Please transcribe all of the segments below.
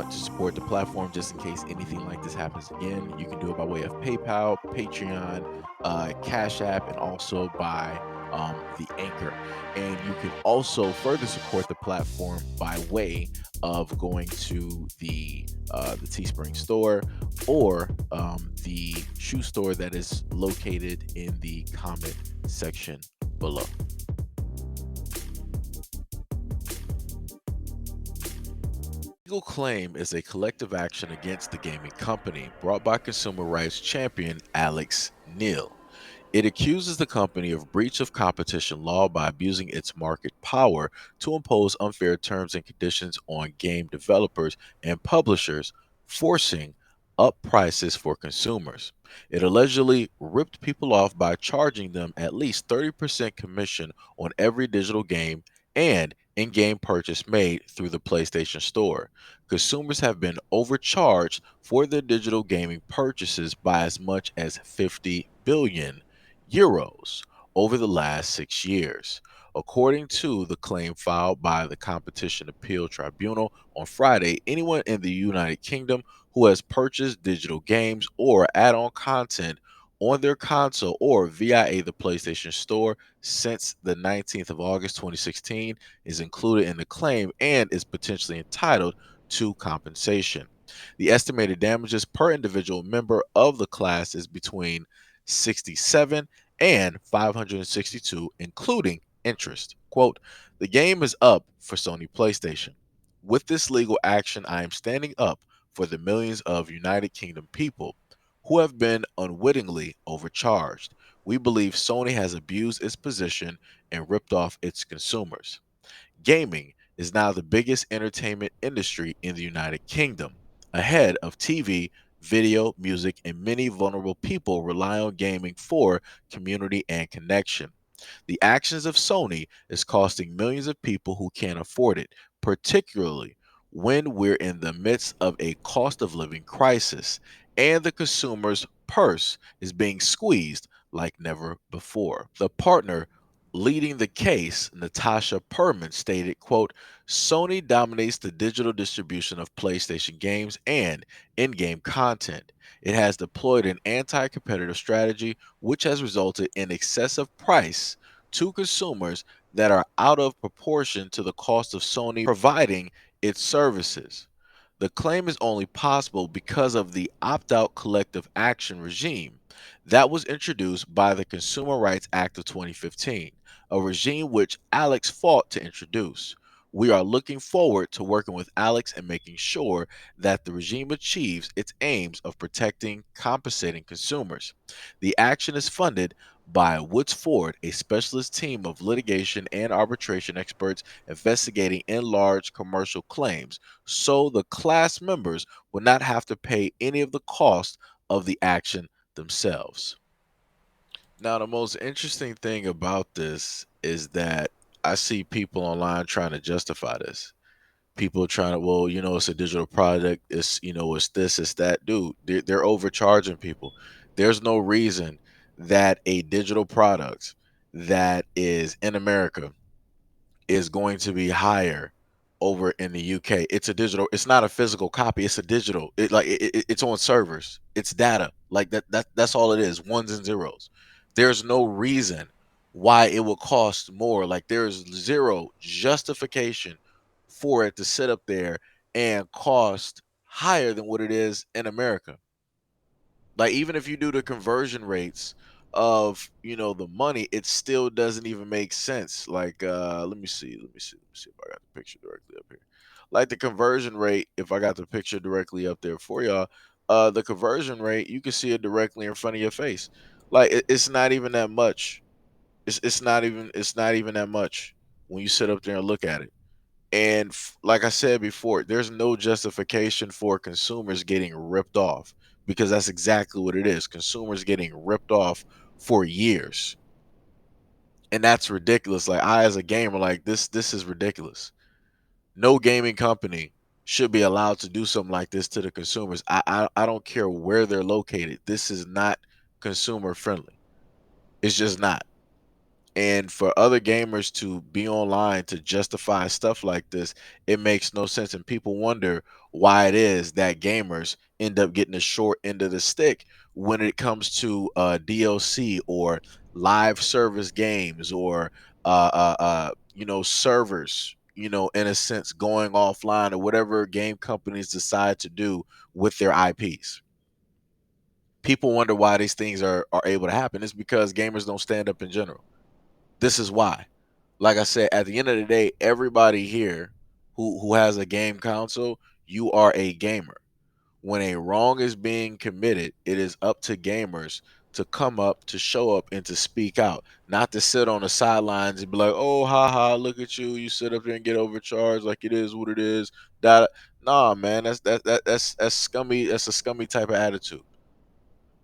to support the platform just in case anything like this happens again, you can do it by way of PayPal, Patreon, Cash App, and also by the Anchor. And you can also further support the platform by way of going to the Teespring store or the shoe store that is located in the comment section below. Legal claim is a collective action against the gaming company brought by consumer rights champion Alex Neil. It accuses the company of breach of competition law by abusing its market power to impose unfair terms and conditions on game developers and publishers, forcing up prices for consumers. It allegedly ripped people off by charging them at least 30% commission on every digital game and in game purchase made through the PlayStation Store. Consumers have been overcharged for their digital gaming purchases by as much as 50 billion euros over the last 6 years. According to the claim filed by the Competition Appeal Tribunal on Friday, anyone in the United Kingdom who has purchased digital games or add on content on their console or via the PlayStation Store since the 19th of August 2016 is included in the claim and is potentially entitled to compensation. The estimated damages per individual member of the class is between 67 and 562, including interest. Quote, the game is up for Sony PlayStation. With this legal action, I am standing up for the millions of United Kingdom people who have been unwittingly overcharged. We believe Sony has abused its position and ripped off its consumers. Gaming is now the biggest entertainment industry in the United Kingdom, ahead of TV, video, music, and many vulnerable people rely on gaming for community and connection. The actions of Sony is costing millions of people who can't afford it, particularly when we're in the midst of a cost of living crisis and the consumer's purse is being squeezed like never before. The partner leading the case, Natasha Perman, stated, quote, Sony dominates the digital distribution of PlayStation games and in-game content. It has deployed an anti-competitive strategy which has resulted in excessive price to consumers that are out of proportion to the cost of Sony providing its services. The claim is only possible because of the opt out collective action regime that was introduced by the Consumer Rights Act of 2015, a regime which Alex fought to introduce. We are looking forward to working with Alex and making sure that the regime achieves its aims of protecting, compensating consumers. The action is funded by Woods Ford, a specialist team of litigation and arbitration experts investigating in large commercial claims, so the class members will not have to pay any of the cost of the action themselves. Now, the most interesting thing about this is that I see people online trying to justify this. People trying to, well, it's a digital product. It's this, it's that. Dude, they're overcharging people. There's no reason that a digital product that is in America is going to be higher over in the UK. It's a digital. It's not a physical copy. It's a digital. It's on servers. It's data. Like that's all it is. Ones and zeros. There's no reason why it will cost more. Like there's zero justification for it to sit up there and cost higher than what it is in America. Like even if you do the conversion rates of the money, it still doesn't even make sense. Like let me see if I got the picture directly up here. Like the conversion rate, if I got the picture directly up there for y'all, the conversion rate, you can see it directly in front of your face. Like it's not even that much. It's not even that much when you sit up there and look at it. And like I said before, there's no justification for consumers getting ripped off because that's exactly what it is. Consumers getting ripped off for years. And that's ridiculous. Like I as a gamer, like this is ridiculous. No gaming company should be allowed to do something like this to the consumers. I don't care where they're located. This is not consumer friendly. It's just not. And for other gamers to be online to justify stuff like this, it makes no sense. And people wonder why it is that gamers end up getting the short end of the stick when it comes to DLC or live service games or servers, in a sense going offline or whatever game companies decide to do with their IPs. People wonder why these things are able to happen. It's because gamers don't stand up in general. This is why. Like I said, at the end of the day, everybody here who has a game console, you are a gamer. When a wrong is being committed, it is up to gamers to come up, to show up, and to speak out, not to sit on the sidelines and be like, "Oh, ha ha, look at you! You sit up there and get overcharged like it is what it is." That Nah, man, that's scummy. That's a scummy type of attitude.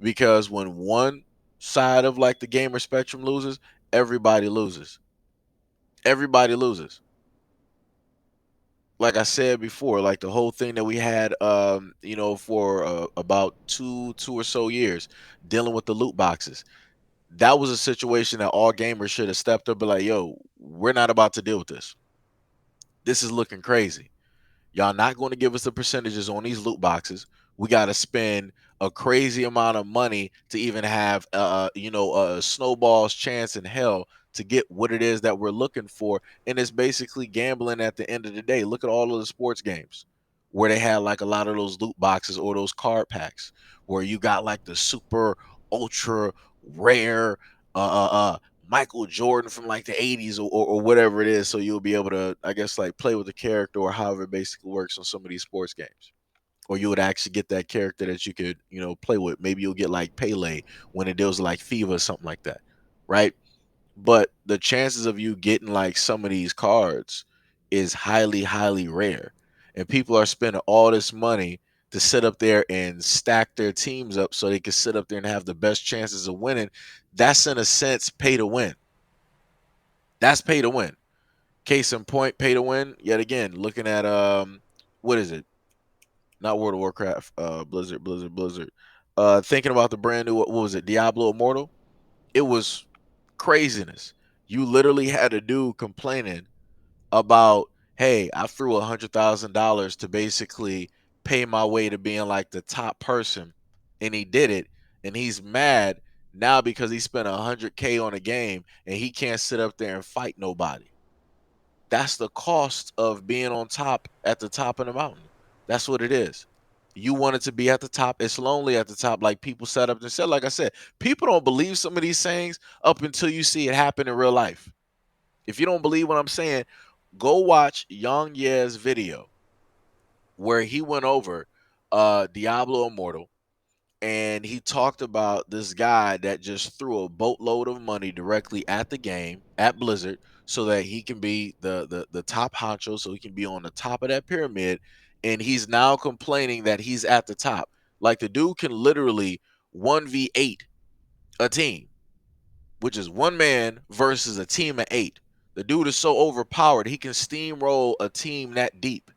Because when one side of like the gamer spectrum loses, everybody loses. Everybody loses. Like I said before, like the whole thing that we had, for about two or so years dealing with the loot boxes. That was a situation that all gamers should have stepped up and be like, yo, we're not about to deal with this. This is looking crazy. Y'all not going to give us the percentages on these loot boxes. We got to spend a crazy amount of money to even have, a snowball's chance in hell to get what it is that we're looking for. And it's basically gambling at the end of the day. Look at all of the sports games where they had like a lot of those loot boxes or those card packs where you got like the super ultra rare, Michael Jordan from like the 80s or whatever it is. So you'll be able to, I guess, like play with the character or however it basically works on some of these sports games. Or you would actually get that character that you could, play with. Maybe you'll get like Pele when it deals with like FIFA or something like that. Right. But the chances of you getting like some of these cards is highly, highly rare. And people are spending all this money to sit up there and stack their teams up so they can sit up there and have the best chances of winning. That's in a sense pay to win. That's pay to win. Case in point, pay to win. Yet again, looking at what is it? Not World of Warcraft, Blizzard. Thinking about the brand new, what was it? Diablo Immortal. It was craziness. You literally had a dude complaining about, hey, I threw $100,000 to basically pay my way to being like the top person, and he did it, and he's mad now because he spent 100K on a game and he can't sit up there and fight nobody. That's the cost of being on top at the top of the mountain. That's what it is. You wanted to be at the top. It's lonely at the top, like people set up and said. Like I said, people don't believe some of these sayings up until you see it happen in real life. If you don't believe what I'm saying, go watch Young Ye's video where he went over Diablo Immortal and he talked about this guy that just threw a boatload of money directly at the game at Blizzard so that he can be the top honcho, so he can be on the top of that pyramid, and he's now complaining that he's at the top. Like the dude can literally 1v8 a team, which is one man versus a team of 8. The dude is so overpowered he can steamroll a team that deep.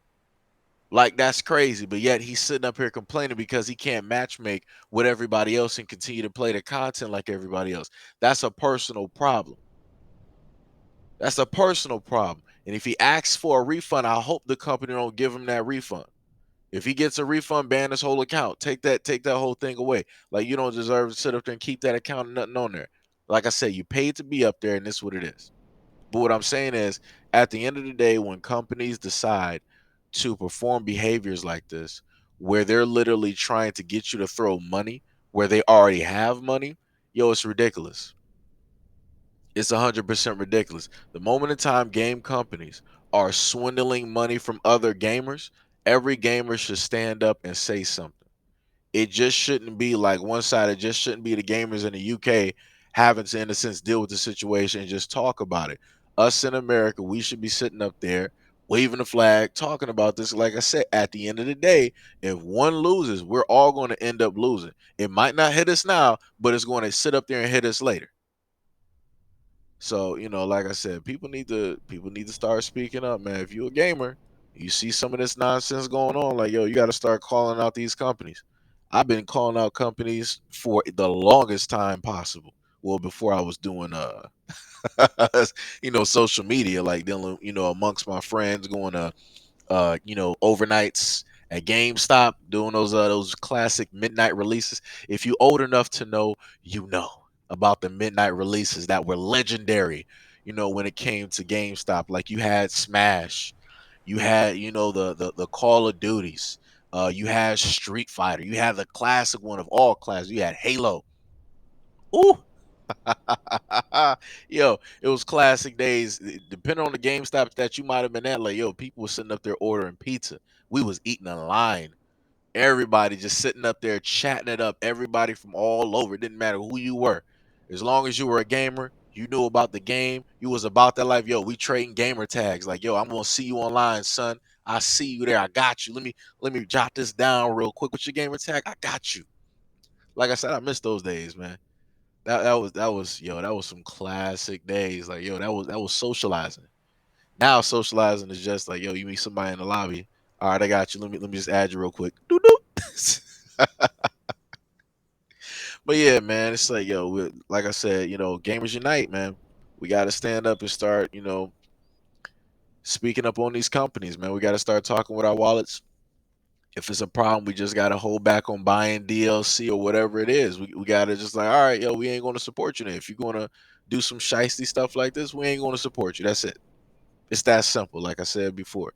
Like that's crazy, but yet he's sitting up here complaining because he can't matchmake with everybody else and continue to play the content like everybody else. That's a personal problem. That's a personal problem. And if he asks for a refund, I hope the company don't give him that refund. If he gets a refund, ban his whole account. Take that whole thing away. Like you don't deserve to sit up there and keep that account and nothing on there. Like I said, you paid to be up there, and this is what it is. But what I'm saying is, at the end of the day, when companies decide to perform behaviors like this, where they're literally trying to get you to throw money where they already have money, yo, it's ridiculous. It's 100% ridiculous. The moment in time game companies are swindling money from other gamers, every gamer should stand up and say something. It just shouldn't be like one side. It just shouldn't be the gamers in the UK having to, in a sense, deal with the situation and just talk about it. Us in America, we should be sitting up there waving the flag, talking about this. Like I said, at the end of the day, if one loses, we're all going to end up losing. It might not hit us now, but it's going to sit up there and hit us later. So, like I said, people need to start speaking up, man. If you're a gamer, you see some of this nonsense going on, like, yo, you got to start calling out these companies. I've been calling out companies for the longest time possible. Well, before I was doing social media, like dealing, amongst my friends, going to overnights at GameStop doing those classic midnight releases. If you old enough to know, you know about the midnight releases that were legendary. When it came to GameStop, like you had Smash, you had the Call of Duties, you had Street Fighter, you had the classic one of all classes, you had Halo. Ooh, yo, it was classic days. Depending on the GameStop that you might have been at, like yo, people were sitting up there ordering pizza. We was eating in line. Everybody just sitting up there chatting it up. Everybody from all over. It didn't matter who you were. As long as you were a gamer, you knew about the game. You was about that life. Yo, we trading gamer tags. Like, yo, I'm gonna see you online, son. I see you there. I got you. Let me jot this down real quick. What's your gamer tag? I got you. Like I said, I miss those days, man. That was some classic days. Like, yo, that was socializing. Now socializing is just like, yo, you meet somebody in the lobby. All right, I got you. Let me just add you real quick. Doop, doop. But yeah, man, it's like, yo, like I said, gamers unite, man. We got to stand up and start, speaking up on these companies, man. We got to start talking with our wallets. If it's a problem, we just got to hold back on buying DLC or whatever it is. We got to just like, all right, yo, we ain't going to support you then. If you're going to do some shisty stuff like this, we ain't going to support you. That's it. It's that simple, like I said before.